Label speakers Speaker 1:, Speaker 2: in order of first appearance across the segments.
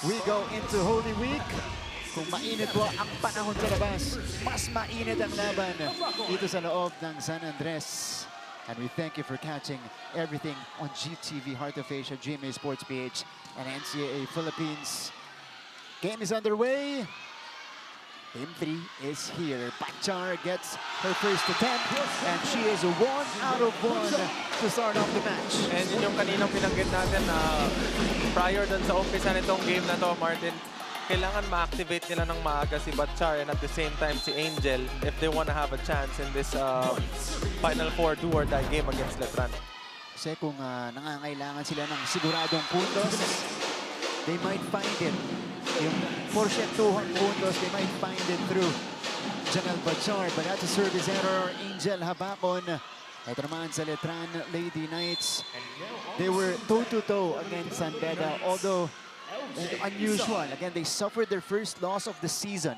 Speaker 1: We go into Holy Week. Kung mainit po ang panahon sa labas, mas mainit ang laban dito sa loob ng San Andres. And we thank you for catching everything on GTV, Heart of Asia, GMA Sports PH, and NCAA Philippines. Game is underway. Team 3 is here. Bachar gets her first attempt, and she is 1 out of 1 to start off the match.
Speaker 2: And yun yung kaninang pinanggit natin na prior dun sa umpisa nitong game na to, Martin, kailangan ma-activate nila ng maaga si Bachar and at the same time si Angel if they want to have a chance in this Final Four do-or-die game against Letran.
Speaker 1: Kasi kung nangangailangan sila ng siguradong puntos, they might find it. Yung porsyentuhang puntos, they might find it through Janelle Bachar. But that's a service error. Angel Habakon. Ito naman sa Letran Lady Knights. They were toe-to-toe against San Beda. Although unusual. Again, they suffered their first loss of the season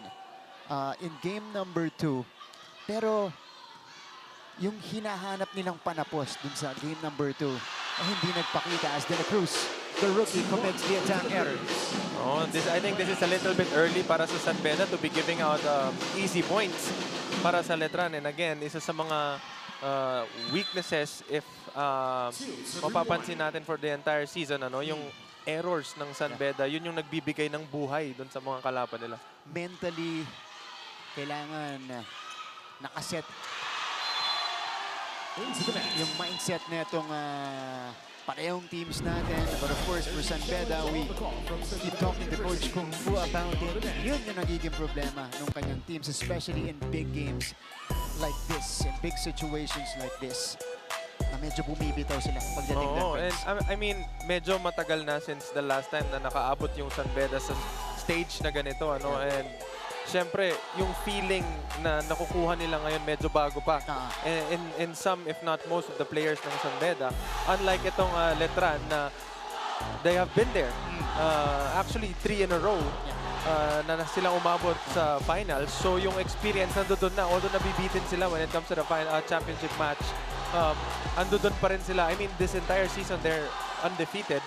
Speaker 1: in game number 2. Pero yung hinahanap nilang panapos dun sa game number 2 hindi nagpakita as De La Cruz, the rookie, commits the attack error.
Speaker 2: Oh, I think this is a little bit early para sa San Beda to be giving out easy points para sa Letran. And again, isa sa mga weaknesses if mapapansin natin for the entire season, yung errors ng San Beda, yun yung nagbibigay ng buhay dun sa mga kalaban nila.
Speaker 1: Mentally, kailangan nakaset yung mindset na itong parehong teams natin. But of course, for San Beda, we keep talking to Coach Kung Fu about it. Yun yung nagiging problema ng kanyang teams, especially in big games like this, in big situations like this. Medyo bumibitaw sila pagdating defense.
Speaker 2: And I mean, medyo matagal na since the last time na nakaabot yung San Beda sa stage na ganito, and siyempre, yung feeling na nakukuha nila ngayon medyo bago pa. In some, if not most of the players ng San Beda, unlike itong Letran na they have been there. Actually, 3 in a row na silang umabot sa finals. So yung experience nandoon na, although nabibitin sila when it comes to the championship match, andun pa rin sila. I mean, this entire season, they're undefeated.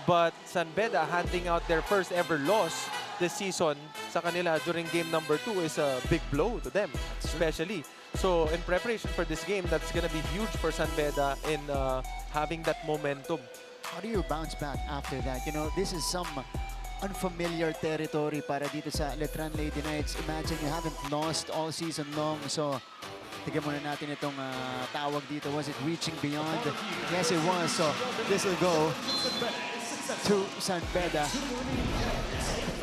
Speaker 2: But San Beda handing out their first ever loss this season sa kanila during game number 2 is a big blow to them, especially. So in preparation for this game, that's gonna be huge for San Beda in having that momentum.
Speaker 1: How do you bounce back after that? You know, this is some unfamiliar territory para dito sa Letran Lady Knights. Imagine you haven't lost all season long. So tignan muna natin itong tawag dito. Was it reaching beyond? Yes, it was. So this will go to San Beda.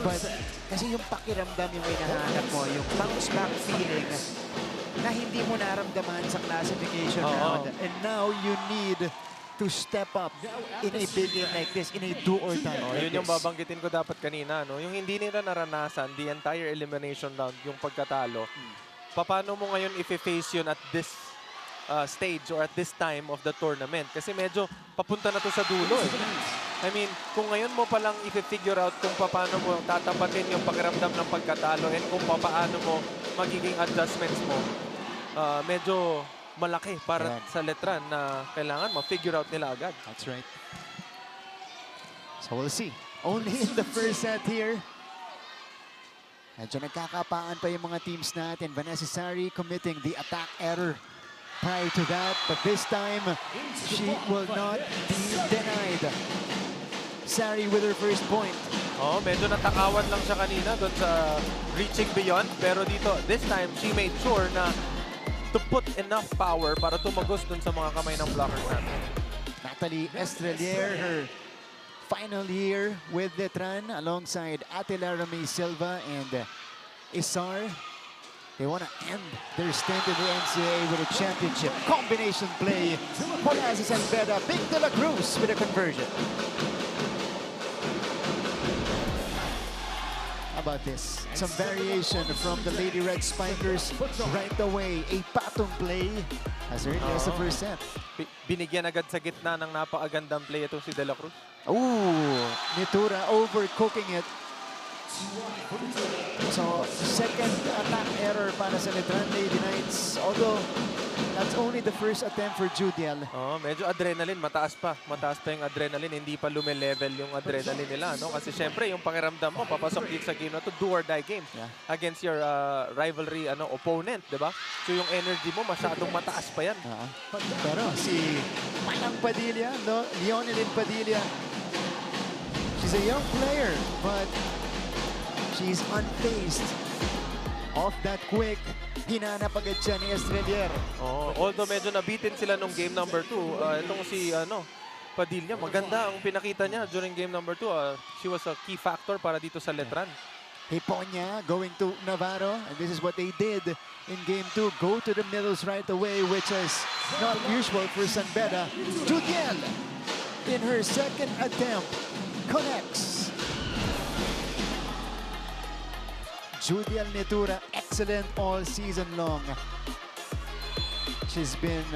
Speaker 1: But kasi yung pakiramdam yung may nahanap mo, yung bounce back feeling na hindi mo naramdaman sa classification round. And now you need to step up in a big game like this, in a do-or-die like
Speaker 2: Yun yung babanggitin ko dapat kanina, yung hindi nila naranasan the entire elimination round, yung pagkatalo. Paano mo ngayon i-face yun at this stage or at this time of the tournament? Kasi medyo papunta na to sa dulo. I mean, kung ngayon mo palang i-figure out kung paano mo tatapatin yung pakiramdam ng pagkatalo and kung paano mo magiging adjustments mo, medyo malaki para sa Letran na kailangan ma-figure out nila agad.
Speaker 1: That's right. So we'll see. Only in the first set here. Medyo nagkakapaan pa yung mga teams natin. Vanessa Sari committing the attack error prior to that. But this time, she will not be denied. Sari with her first point.
Speaker 2: Medyo natakawan lang siya kanina doon sa reaching beyond. Pero dito, this time, she made sure na to put enough power para tumagos doon sa mga kamay ng blockers natin.
Speaker 1: Natalie Estrelier, her final year with Letran alongside Atila Ramey Silva and Isar. They want to end their stint in the NCAA with a championship. Combination play. Mula sa San Beda, Big De La Cruz with a conversion. How about this? Some variation from the Lady Red Spikers right away. A patong play as early as the first set.
Speaker 2: Binigyan agad sa gitna ng napakagandang play itong si De La Cruz.
Speaker 1: Ooh, Nitura overcooking it. So, second attack error para sa Letran Lady Knights. Although, that's only the first attempt for Judiel.
Speaker 2: Oh, medyo adrenaline, mataas pa. Mataas pa yung adrenaline, hindi pa lume-level yung adrenaline nila, no? Kasi syempre, yung pakiramdam mo, papasok dito sa game na to, do or die game against your rivalry opponent, di ba? So yung energy mo, masyadong mataas pa yan.
Speaker 1: Pero si Manang Padilla, no? Leonelyn Padilla, she's a young player, but she's unfazed off that quick. Hinanap agad siya ni Estrelier.
Speaker 2: Oh, although medyo nabitin sila nung game number 2, itong si Padilla, maganda ang pinakita niya during game number 2. She was a key factor para dito sa Letran.
Speaker 1: Hiponya going to Navarro, and this is what they did in game 2. Go to the middles right away, which is not usual for San Beda. Judiel, in her second attempt, connects. Judiel Netura, excellent all season long. She's been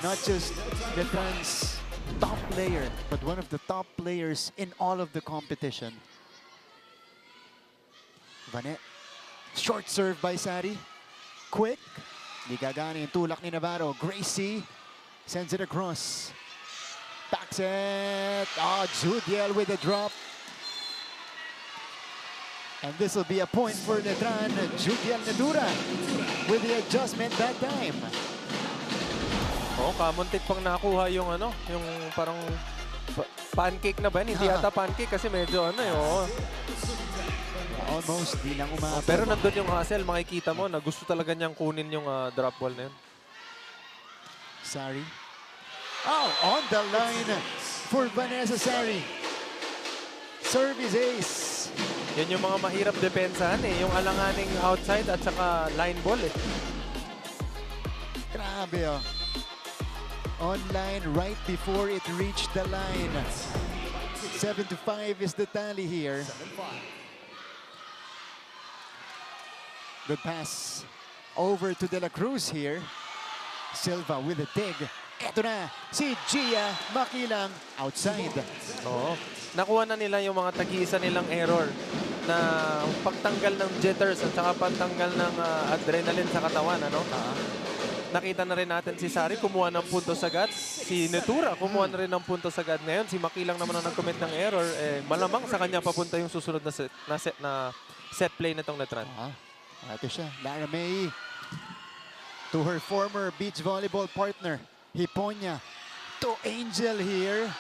Speaker 1: not just Letran's top player, but one of the top players in all of the competition. Vanet, short serve by Sari. Quick, di gagana yung tulak ni Navarro. Gracie sends it across. Back set. Judiel with a drop. And this will be a point for Letran. Judiel Netura with the adjustment that time.
Speaker 2: Oh, kamuntik pang nakuha yung yung parang pancake na ba? Hindi yata pancake kasi medyo
Speaker 1: Almost, di lang umabot.
Speaker 2: pero nandun yung hustle, makikita mo na gusto talaga niyang kunin yung drop ball na yun.
Speaker 1: Sari. On the line for Vanessa Sari. Service ace.
Speaker 2: Yan yung mga mahirap depensahan yung alanganing outside at saka line ball
Speaker 1: Grabe Online right before it reached the line. 7-5 is the tally here. Good pass over to De La Cruz here. Silva with a dig. Eto na, si Gia Makilang outside.
Speaker 2: Oo. Nakuha na nila yung mga tag-iisa nilang error na pagtanggal ng jitters at saka pagtanggal ng adrenaline sa katawan. Nakita na rin natin si Sari kumuha ng puntos agad. Si Netura kumuha na rin ng puntos agad. Ngayon, si Makilang naman ang nag-commit ng error. Malamang sa kanya papunta yung susunod na set play nitong Letran.
Speaker 1: Ito siya, Lara May. To her former beach volleyball partner, Hiponya. To Angel here.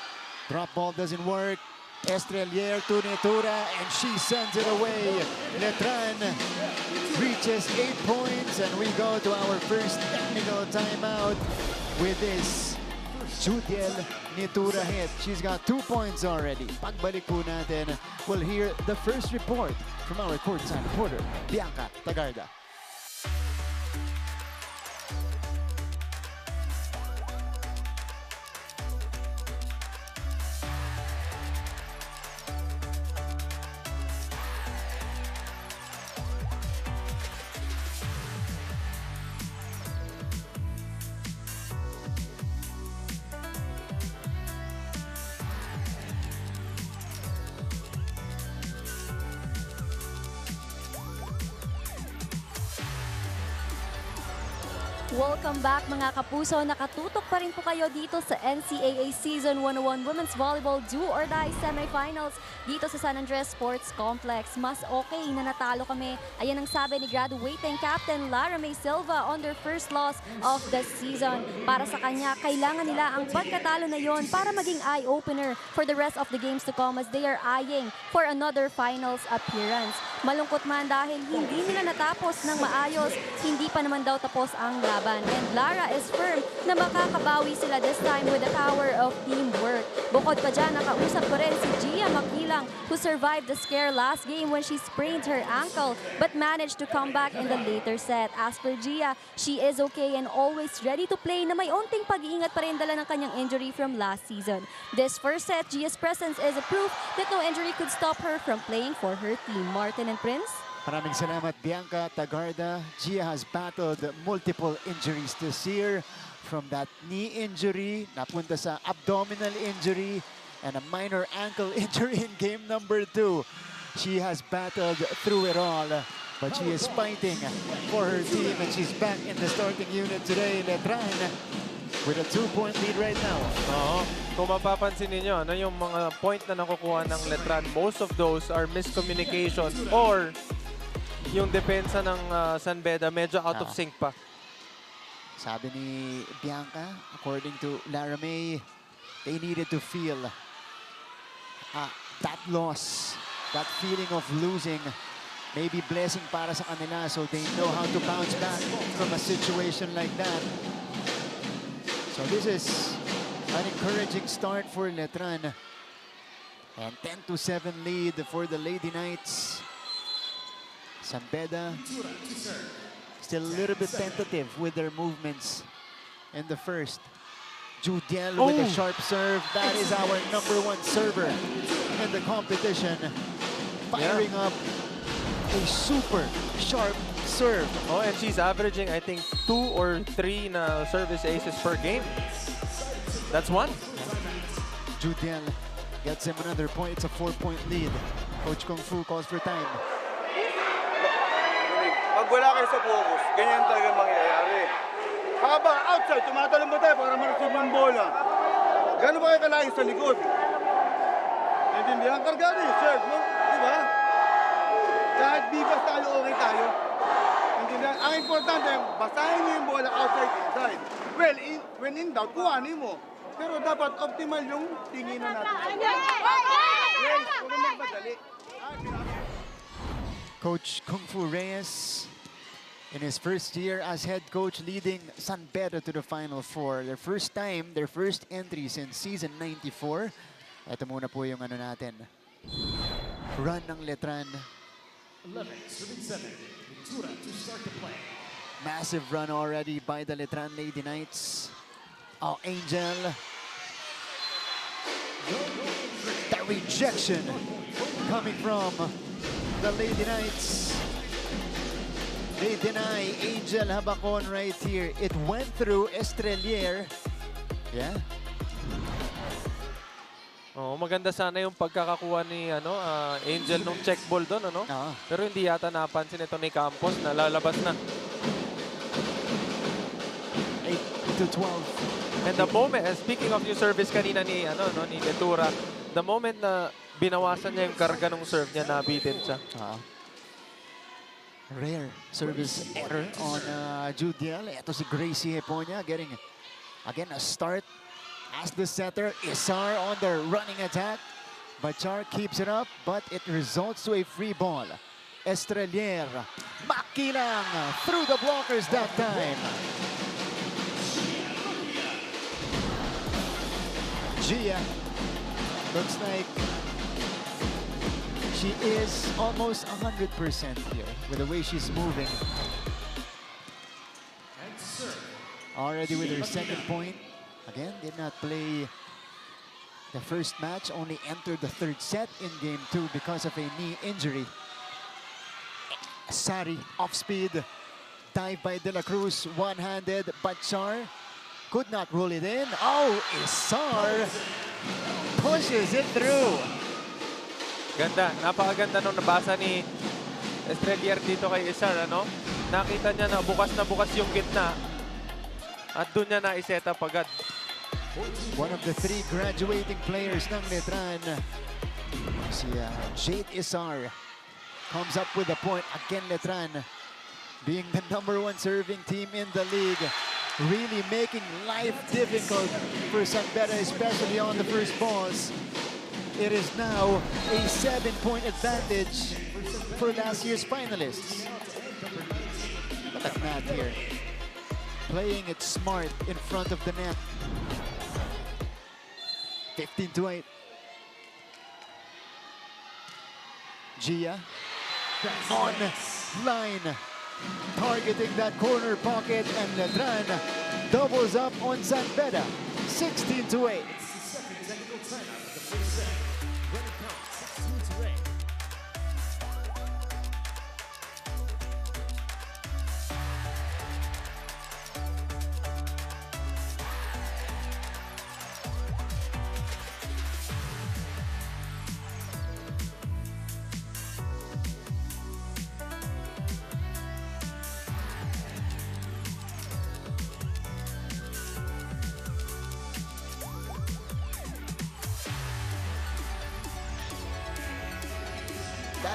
Speaker 1: Drop ball doesn't work. Estrelier to Netura, and she sends it away. Letran reaches 8 points, and we go to our first technical timeout with this Judiel Netura hit. She's got 2 points already. Pagbalik po natin, we'll hear the first report from our courtside reporter, Bianca Tagarda.
Speaker 3: Welcome back mga kapuso. Nakatutok pa rin po kayo dito sa NCAA Season 101 Women's Volleyball Do or Die Semifinals dito sa San Andres Sports Complex. Mas okay na natalo kami. Ayan ang sabi ni graduating captain Lara May Silva on their first loss of the season. Para sa kanya, kailangan nila ang pagkatalo na yon para maging eye-opener for the rest of the games to come as they are eyeing for another finals appearance. Malungkot man dahil hindi nila natapos ng maayos, hindi pa naman daw tapos ang laban. And Lara is firm na makakabawi sila this time with the power of teamwork. Bukod pa dyan, nakausap ko rin si Gia Makilang who survived the scare last game when she sprained her ankle but managed to come back in the later set. As per Gia, she is okay and always ready to play na may onting pag-iingat pa rin dala ng kanyang injury from last season. This first set, Gia's presence is a proof that no injury could stop her from playing for her team. Martin and Prince?
Speaker 1: Maraming salamat, Bianca Tagarda. Gia has battled multiple injuries this year. From that knee injury, napunta sa abdominal injury, and a minor ankle injury in game number 2. She has battled through it all, but she is fighting for her team, and she's back in the starting unit today. Letran with a 2-point lead right now.
Speaker 2: Oo. Kung mapapansin ninyo, ano yung mga point na nakukuha ng Letran, most of those are miscommunication or yung depensa ng San Beda medyo out of sync pa.
Speaker 1: Sabi ni Bianca, according to Lara May, they needed to feel that loss, that feeling of losing, maybe blessing para sa kanila, so they know how to bounce back from a situation like that. So this is an encouraging start for Letran. And 10-7 lead for the Lady Knights. San Beda still a little bit tentative with their movements in the first. Judiel with a sharp serve. That is our #1 server in the competition. Firing up a super sharp serve.
Speaker 2: Oh, and she's averaging, I think, 2 or 3 na service aces per game. That's 1.
Speaker 1: Judiel gets him another point. It's a 4-point lead. Coach Kung Fu calls for time.
Speaker 4: Pag wala kayo sa focus, ganyan talaga mangyayari. Habang outside, tumatalong ba tayo para ma-receive yung bola? Gano'n ba kayo kalahin sa likod? Naintindihan? Kargado yung serve, no? Di ba? Kahit bibas tayo, okay tayo. Naintindihan? Ang importante, basahin nyo yung bola outside, inside. Well, when in doubt, kuhanin mo. Pero dapat optimal yung tinginan natin. Yes, huwag magmadali.
Speaker 1: Coach Kung Fu Reyes, in his first year as head coach, leading San Beda to the Final Four. Their first time, their first entry since season 94. Ito muna po yung ano natin. Run ng Letran.
Speaker 5: 11-7, Ventura to start the play.
Speaker 1: Massive run already by the Letran Lady Knights. Oh, Angel. The rejection coming from the Lady Knights. They deny Angel Habacon right here. It went through Estrelier. Yeah.
Speaker 2: Oh, maganda sana yung pagkakakuha ni Angel nung check ball doon, ano? Pero hindi yata napansin ito ni Campos na lalabas na.
Speaker 1: 8-12.
Speaker 2: And the moment, speaking of yung service kanina ni ni Ventura, the moment na binawasan niya yung karga ng serve niya, nabitin siya.
Speaker 1: Rare service error on Judiel. Ito si Gracie Heponia getting, again, a start as the setter. Isar on the running attack. Bachar keeps it up, but it results to a free ball. Estrelier, Makilang through the blockers that time. Gia looks like she is almost 100% here with the way she's moving. Already with her second point. Again, did not play the first match, only entered the third set in game 2 because of a knee injury. Sari off speed, dive by De La Cruz, one-handed. Bachar could not roll it in. Oh, Isar pushes it through.
Speaker 2: Ganda, napakaganda nung nabasa ni Estrelier dito kay Isar, ano? Nakita niya na bukas yung gitna at doon niya na-set up agad.
Speaker 1: One of the 3 graduating players ng Letran, si Jade Isar, comes up with a point. Again, Letran being the #1 serving team in the league, really making life difficult for San Beda, especially on the first balls. It is now a 7-point advantage for last year's finalists. Look at Nat here, playing it smart in front of the net. 15-8. Gia on line, targeting that corner pocket, and Letran doubles up on San Beda. 16-8.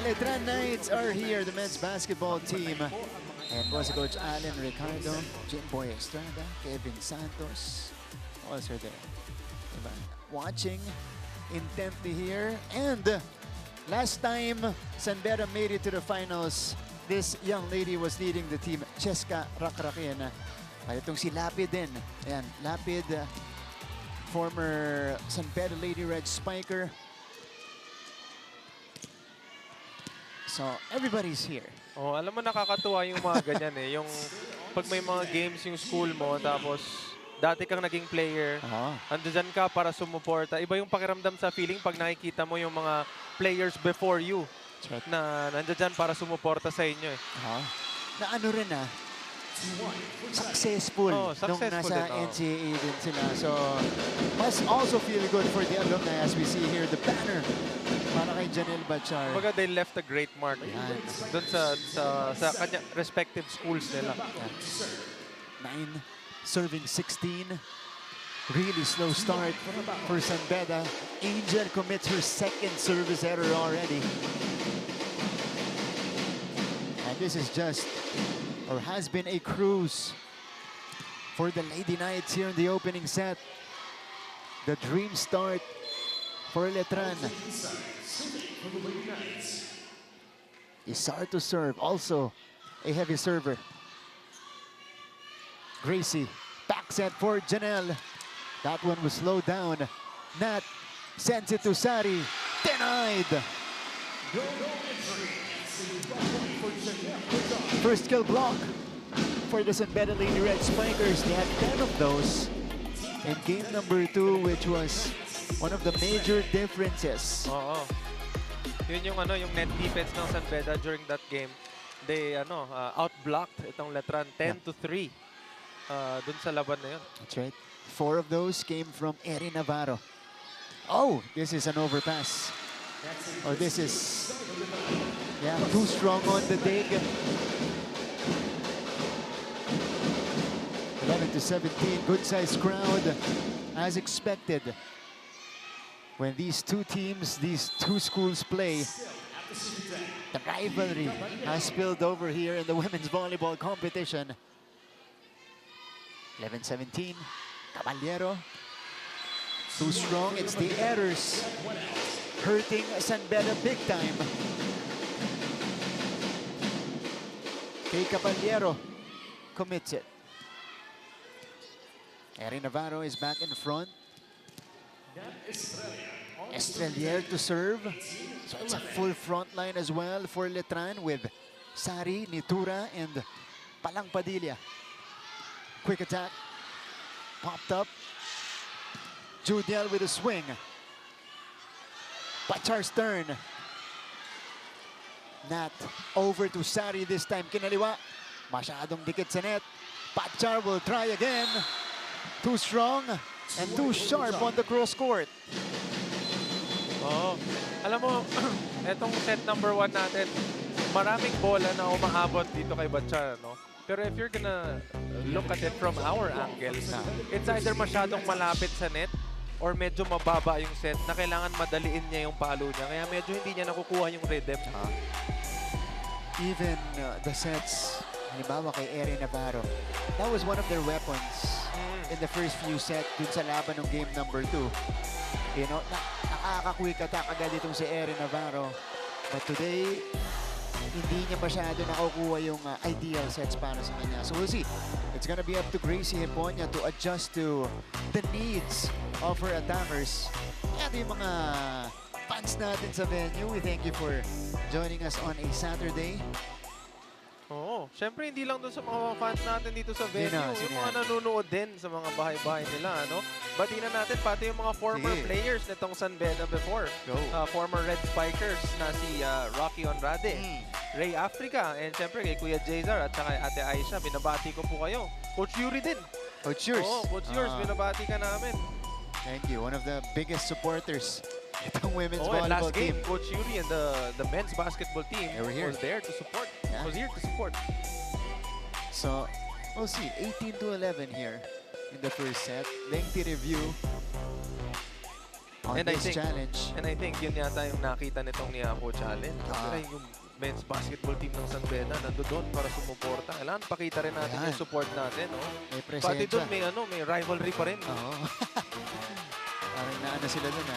Speaker 1: Letran Knights are here, the men's basketball team. And was Coach Allen Ricardo, Jimboy Estrada, Kevin Santos, also there. Diba? Watching intently here. And last time San Beda made it to the finals, this young lady was leading the team, Cheska Rakrakin. At itong si Lapid din. Ayan, Lapid, former San Beda Lady Red Spiker. So everybody's here.
Speaker 2: Oh, alam mo nakakatuwa yung mga ganyan eh. Yung pag may mga games yung school mo tapos dati kang naging player, andyan ka para sumuporta. Iba yung pakiramdam sa feeling pag nakikita mo yung mga players before you na nandiyan para sumuporta sa inyo eh.
Speaker 1: Na ano rin successful, nung
Speaker 2: successful
Speaker 1: nasa
Speaker 2: din,
Speaker 1: NCAA din sila. So, must also feel good for the alumni as we see here the banner para kay Janelle Bachar.
Speaker 2: Kumbaga, they left a great mark doon sa kanya respective schools nila.
Speaker 1: 9, serving 16. Really slow start for San Beda. Angel commits her second service error already. And this is just, or has been, a cruise for the Lady Knights here in the opening set. The dream start for Letran. Isar to serve, also a heavy server. Gracie, back set for Janelle. That one was slowed down. Nat sends it to Sari. Denied. First kill block for the San Beda Lady Red Spikers. They had 10 of those in game number 2, which was one of the major differences.
Speaker 2: Oo. Yun yung yung net defense ng San Beda during that game. They outblocked itong Letran 10-3 dun sa laban na yun.
Speaker 1: That's right. 4 of those came from Eri Navarro. Oh, this is an overpass. Or this is, too strong on the dig. 11-17, good sized crowd, as expected. When these two teams, these two schools play, the rivalry has spilled over here in the women's volleyball competition. 11-17, Caballero. Too strong, it's the errors hurting San Beda big time. Kay Caballero commits it. Eri Navarro is back in front. Estrelier to serve. So it's a full front line as well for Letran with Sari, Nitura, and Palang Padilla. Quick attack. Popped up. Judiel with a swing. Bachar's turn. Nat over to Sari this time. Kinaliwa. Masyadong dikit sa net. Bachar will try again. Too strong and too sharp on the cross court.
Speaker 2: Oo. Alam mo, etong set number 1 natin, maraming bola na umaabot dito kay Bachar, no? Pero if you're gonna look at it from our angle, it's either masyadong malapit sa net or medyo mababa yung set na kailangan madaliin niya yung palo niya. Kaya medyo hindi niya nakukuha yung rhythm.
Speaker 1: Even the sets, halimbawa kay Eri Navarro, that was one of their weapons in the first few sets dun sa laban ng game number 2. You know, nakaka-quick attack agad itong si Eri Navarro. But today, hindi niya masyado nakukuha yung ideal sets para sa kanya. So we'll see. It's gonna be up to Gracie Hiponia to adjust to the needs of her attackers. Kaya yung mga fans natin sa venue, we thank you for joining us on a Saturday.
Speaker 2: Oo. Siyempre, hindi lang doon sa mga fans natin dito sa venue. Yung mga nanonood din sa mga bahay-bahay nila. Ano? Batiin na natin pati yung mga former players nitong San Beda before. Former Red Spikers na si Rocky Onrade, Ray Africa, and siyempre kay Kuya Jazar at saka Ate Aisha. Binabati ko po kayo. Coach Yuri din.
Speaker 1: Coach Yurs.
Speaker 2: Oo, Coach Yurs. Binabati ka namin.
Speaker 1: Thank you. One of the biggest supporters itong women's
Speaker 2: and
Speaker 1: volleyball
Speaker 2: last game,
Speaker 1: team.
Speaker 2: Coach Yuri and the men's basketball team was there to support. Was here to support.
Speaker 1: So, we'll see. 18-11 here in the first set. Lengthy review. on
Speaker 2: And I
Speaker 1: this
Speaker 2: think-
Speaker 1: challenge.
Speaker 2: And I think yun yata yung nakita nitong Niapo Challenge. Kasi yung men's basketball team ng San Beda nandoon para sumuporta. Kailangan pakita rin natin
Speaker 1: Ayan.
Speaker 2: yung support natin. No?
Speaker 1: May
Speaker 2: Pati
Speaker 1: presensya.
Speaker 2: doon may rivalry pa rin.
Speaker 1: Oo. Parang naano sila dun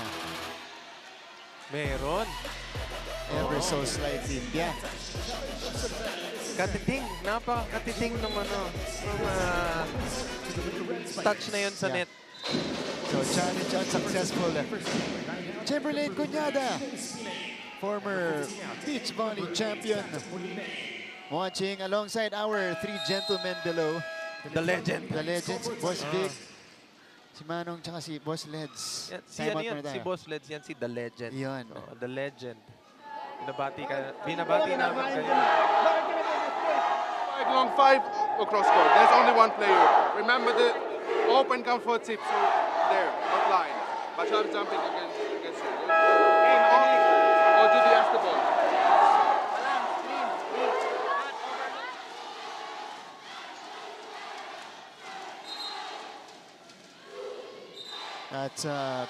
Speaker 2: Meron.
Speaker 1: Ever so slightly. Yeah.
Speaker 2: Katiting. Napakatiting ng touch na yun sa
Speaker 1: Yeah.
Speaker 2: net.
Speaker 1: So challenge unsuccessful. Chamberlain Cuñada, former beach volley champion, watching alongside our three gentlemen below.
Speaker 2: The legend.
Speaker 1: The legends, Boss Vic, si Manong, tsaka si Boss Leds.
Speaker 2: Yan, si
Speaker 1: Time
Speaker 2: ano
Speaker 1: out
Speaker 2: yan,
Speaker 1: muna tayo.
Speaker 2: si Boss Leds yan, si The Legend.
Speaker 1: Yun.
Speaker 2: Oh, The Legend. Binabati namin kayo.
Speaker 6: Long 5 across court. There's only one player. Remember the open comfort tips there, not line. Bashar jumping against you. Or Judy has the ball.
Speaker 1: That's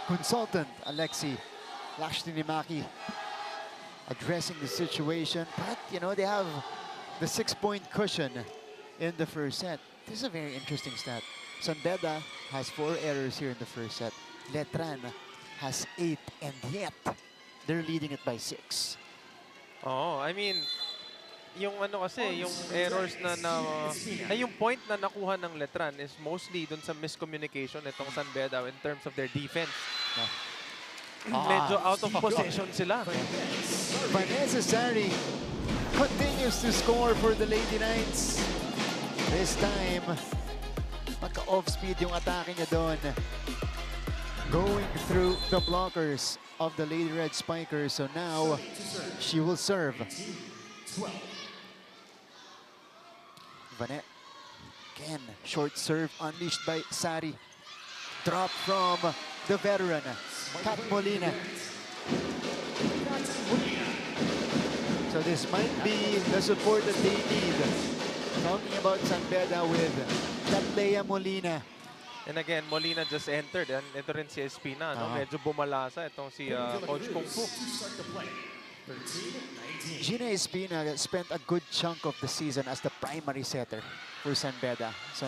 Speaker 1: consultant Alexi Lashtinimaki addressing the situation. But, you know, they have the 6-point cushion in the first set. This is a very interesting stat. San Beda has 4 errors here in the first set. Letran has 8, and yet they're leading it by 6.
Speaker 2: Oo, I mean, yung ano kasi, yung errors ay yung point na nakuha ng Letran is mostly dun sa miscommunication itong San Beda in terms of their defense. Medyo out of possession sila.
Speaker 1: Vanessa Sari continues to score for the Lady Knights. This time, magka-off speed yung atake niya doon. Going through the blockers of the Lady Red Spikers. So now, she will serve. Vanessa, again, short serve unleashed by Sari. Drop from the veteran, Kat Molina. So this might be the support that they need. Talking about San Beda with Tatlea Molina.
Speaker 2: And again, Molina just entered. And ito rin si Espina. No? Medyo bumalasa itong si Coach Kung Fu.
Speaker 1: Gina Espina spent a good chunk of the season as the primary setter for San Beda. So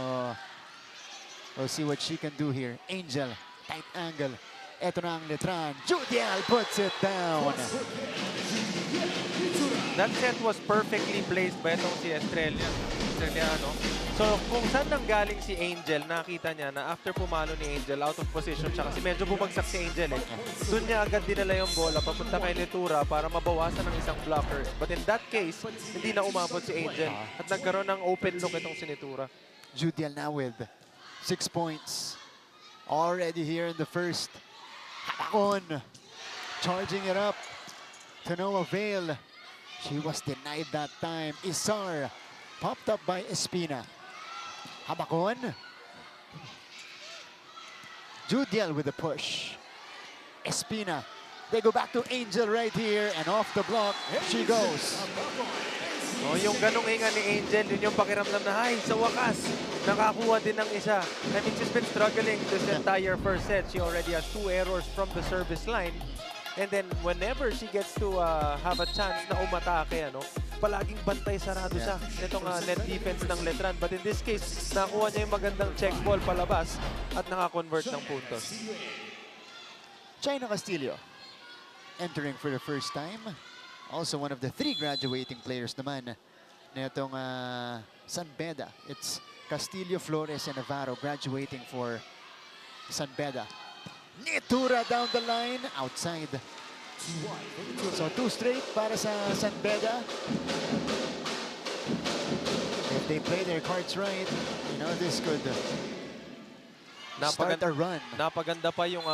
Speaker 1: we'll see what she can do here. Angel, tight angle. Eto na ang Letran. Judial puts it down.
Speaker 2: That set was perfectly placed by itong si Estrellano. So kung saan nanggaling si Angel, nakita niya na after pumalo ni Angel, out of position siya kasi medyo bumagsak si Angel eh. Doon niya agad dinala yung bola papunta kay Letura para mabawasan ng isang blocker. But in that case, hindi na umabot si Angel at nagkaroon ng open look itong si Letura.
Speaker 1: Judial now with 6 points. Already here in the first. Habakon charging it up to no avail. She was denied that time. Isar popped up by Espina. Habakon. Judial with the push. Espina. They go back to Angel right here and off the block she goes.
Speaker 2: Oh, yung ganong hinga ni Angel, yun yung pakiramdam na, ay, sa wakas, nakakuha din ng isa. I mean, she's been struggling this entire first set. She already has 2 errors from the service line. And then, whenever she gets to have a chance na umatake, palaging bantay sarado siya. Itong net defense ng Letran. But in this case, nakuha niya yung magandang check ball palabas at nakakonvert ng puntos.
Speaker 1: China Castillo entering for the first time. Also one of the 3 graduating players naman na itong San Beda. It's Castillo, Flores, and Navarro graduating for San Beda. Nitura down the line, outside. So 2 straight para sa San Beda. If they play their cards right, you know, this could start a run.
Speaker 2: Napaganda pa yung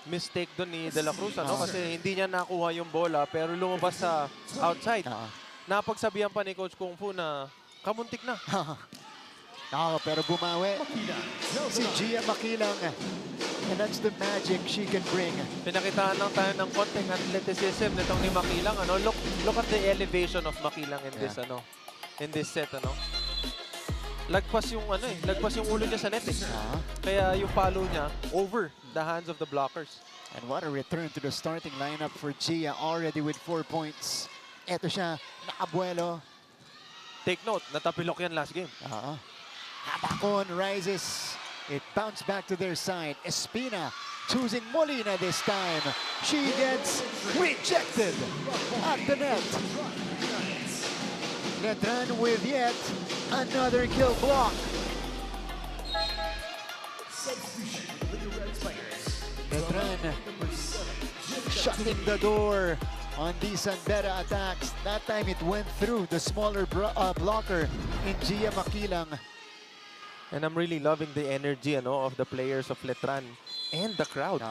Speaker 2: mistake doon ni De La Cruz, kasi hindi niya nakuha yung bola pero lumabas sa outside. Napagsabihan pa ni Coach Kung Fu na kamuntik na.
Speaker 1: Pero bumawi si Gia Makilang. And that's the magic she can bring.
Speaker 2: Pinakitaan lang tayo ng konting athleticism nitong ni Makilang. Look at the elevation of Makilang in this in this set. lagpas yung ano eh, lagpas yung ulo niya sa net eh.
Speaker 1: Ah.
Speaker 2: Kaya yung follow niya over the hands of the blockers.
Speaker 1: And what a return to the starting lineup for Gia, already with 4 points. Eto siya, nakabuelo.
Speaker 2: Take note, natapilok yan last game.
Speaker 1: Habakon rises. It bounced back to their side. Espina choosing Molina this time. She gets rejected at the net. Letran with yet another kill block. Letran shutting the door on these Sandera attacks. That time it went through the smaller blocker in Gia Makilang.
Speaker 2: And I'm really loving the energy of the players of Letran and the crowd.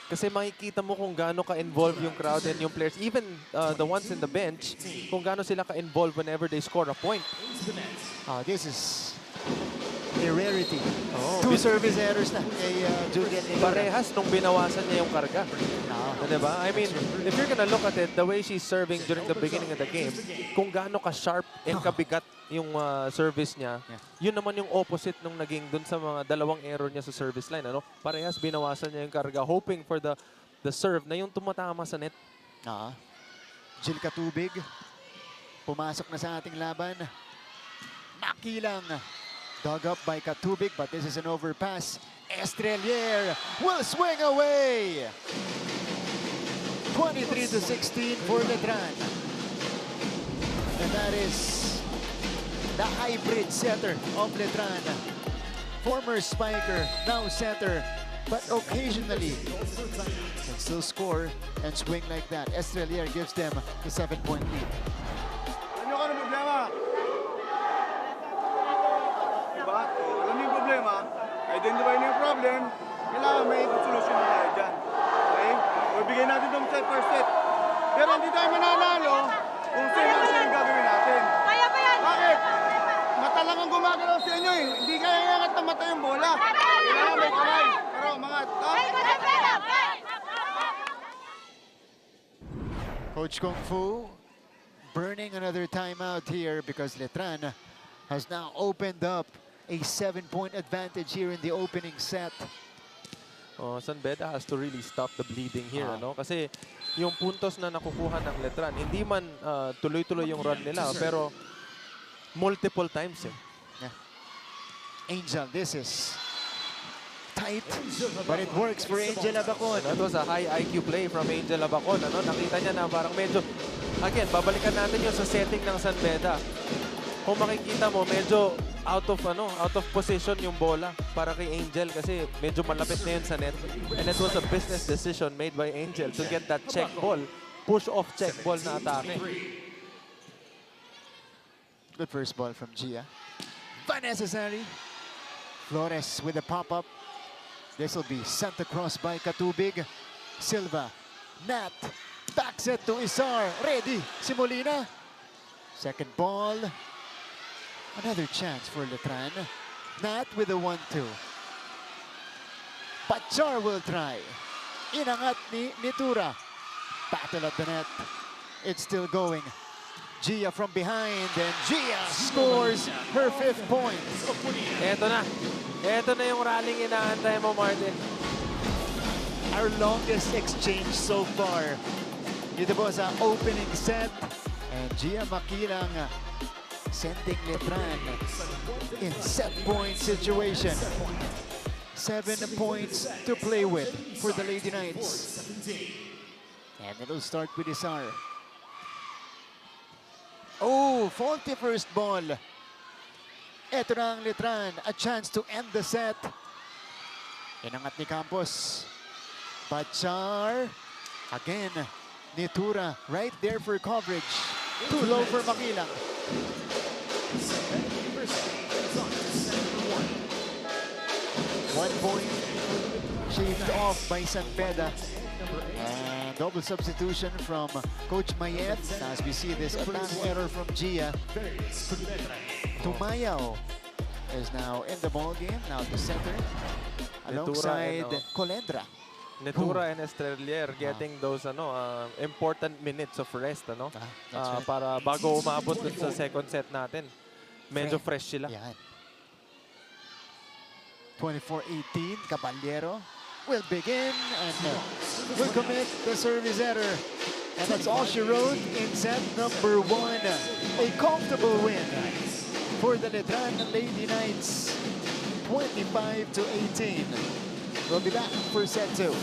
Speaker 2: Kasi makikita mo kung gaano ka-involved yung crowd and yung players, even the ones in the bench, kung gaano sila ka-involved whenever they score a point.
Speaker 1: This is a rarity.
Speaker 2: Oh,
Speaker 1: 2 service errors na kay Julian Nilura.
Speaker 2: Parehas nung binawasan niya yung karga. Diba? I mean, if you're gonna look at it, the way she's serving during the beginning of the game, kung gaano ka-sharp and kabigat yung service niya, yun naman yung opposite nung naging dun sa mga dalawang error niya sa service line. Parehas binawasan niya yung karga, hoping for the serve na yung tumatama sa net.
Speaker 1: Jill Katubig, pumasok na sa ating laban. Makilang, dug up by Katubig, but this is an overpass. Estrelier will swing away. 23-16 for Letran. And that is the hybrid setter of Letran. Former spiker, now setter, but occasionally can still score and swing like that. Estrelier gives them the 7-point lead.
Speaker 4: Ano ka na problema? Diba? Alam niyo yung problema? Identify niyo yung problem. Kailangan may solusyon na tayo dyan. Okay? O bigyan natin itong set per set. Pero hindi tayo mananalo kung same action yung gagawin natin.
Speaker 7: Kaya ba yan?
Speaker 4: Bakit? Mata lang ang gumagalaw sa inyo eh. Hindi kaya iangat ng mata yung bola. Kailangan may kamay. Pero umangat.
Speaker 1: Coach Kung Fu burning another timeout here because Letran has now opened up a 7-point advantage here in the opening set.
Speaker 2: San Beda has to really stop the bleeding here. Kasi yung puntos na nakukuha ng Letran, hindi man tuloy-tuloy yung run nila, pero multiple times eh.
Speaker 1: Angel, this is tight, but it works for Angel Abacon.
Speaker 2: That was a high IQ play from Angel Abacon. Nakita niya na parang medyo, again, babalikan natin yung sa setting ng San Beda. Kung makikita mo, medyo out of position yung bola para kay Angel kasi medyo malapit na yun sa net. And it was a business decision made by Angel to get that check ball, push-off check ball na atake.
Speaker 1: Good first ball from Gia. Vanessa Sari. Flores with a pop-up. This will be sent across by Katubig. Silva. Nat. Back set to Isar. Ready. Si Molina. Second ball. Another chance for Letran. Nat with a 1-2. Pachar will try. Inangat ni Nitura. Battle at the net. It's still going. Gia from behind, and Gia scores her 5th point.
Speaker 2: Eto na. Eto na yung rallying inaantay mo, Martin.
Speaker 1: Our longest exchange so far. Dito po sa opening set. And Gia Makilang sending Letran in set point situation. 7 points to play with for the Lady Knights. And it'll start with Isar. Oh, faulty first ball. Eto na ang Letran. A chance to end the set. Inangat ni Campos. Pachar. Again, Nitura right there for coverage. Too low for Makilang. 1 point shaved off by San Beda. And double substitution from Coach Mayet. As we see this attack error from Gia. Tumayao is now in the ball game. Now the center alongside Colendra.
Speaker 2: Netura and Estrelier getting those important minutes of rest
Speaker 1: That's right.
Speaker 2: para bago umabot dun sa second set natin. Medyo fresh sila.
Speaker 1: Yan. 24-18, Caballero will begin and will commit the service error. And that's all she wrote in set number 1. A comfortable win for the Letran Lady Knights, 25-18. We'll be back for set 2.